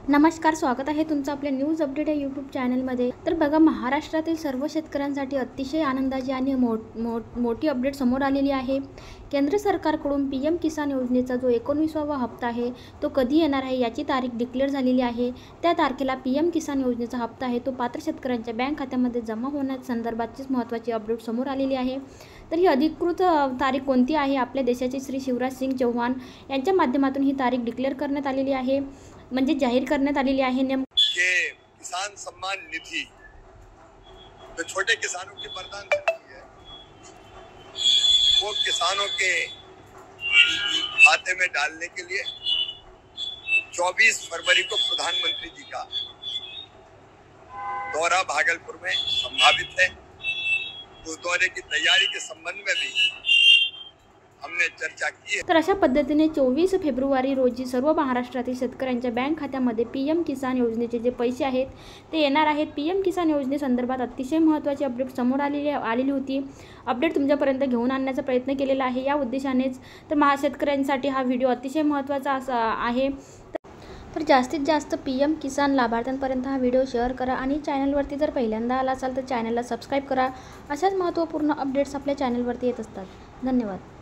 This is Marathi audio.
नमस्कार, स्वागत आहे तुमचं आपल्या न्यूज अपडेट या यूट्यूब चॅनलमध्ये। तर बघा, महाराष्ट्रातील सर्व शेतकऱ्यांसाठी अतिशय आनंदाची आणि मोठी अपडेट समोर आलेली आहे। केंद्र सरकारकडून पीएम किसान योजनेचा जो 19वा हप्ता आहे तो कधी येणार आहे याची तारीख डिक्लेअर झालेली आहे। त्या तारखेला पीएम किसान योजनेचा हप्ता आहे तो पात्र शेतकऱ्यांच्या बँक खात्यामध्ये जमा होण्यासंदर्भातची महत्त्वाची अपडेट समोर आलेली आहे। तर ही अधिकृत तारीख कोणती आहे? आपल्या देशाचे श्री शिवराज सिंग चौहान यांच्या माध्यमातून ही तारीख डिक्लेअर करण्यात आलेली आहे, म्हणजे जाहीर करण्यात आलेली आहे। कि किसान सम्मान निधि जो छोटे किसानों की वरदान है वो किसानों के खाते में डालने के लिए 24 फरवरी को प्रधानमंत्री जी का दौरा भागलपुर में संभावित है। उस दौरे की तैयारी के संबंध में भी हमने चर्चा की है। तर अशा पद्धतीने 24 फेब्रुवारी रोजी सर्व महाराष्ट्रातील शेतकऱ्यांच्या बँक खात्यामध्ये पीएम किसान योजनेचे जे पैसे आहेत ते येणार आहेत। पीएम किसान योजनेसंदर्भात अतिशय महत्त्वाची अपडेट समोर आलेली होती। अपडेट तुमच्यापर्यंत घेऊन आणण्याचा प्रयत्न केलेला आहे या उद्देशानेच। तर शेतकऱ्यांसाठी हा व्हिडिओ अतिशय महत्त्वाचा आहे। तर जास्तीत जास्त पीएम किसान लाभार्थ्यांपर्यंत हा व्हिडिओ शेअर करा आणि चॅनलवरती जर पहिल्यांदा आला असाल तर चॅनलला सबस्क्राईब करा। अशाच महत्त्वपूर्ण अपडेट्स आपल्या चॅनलवरती येत असतात। धन्यवाद।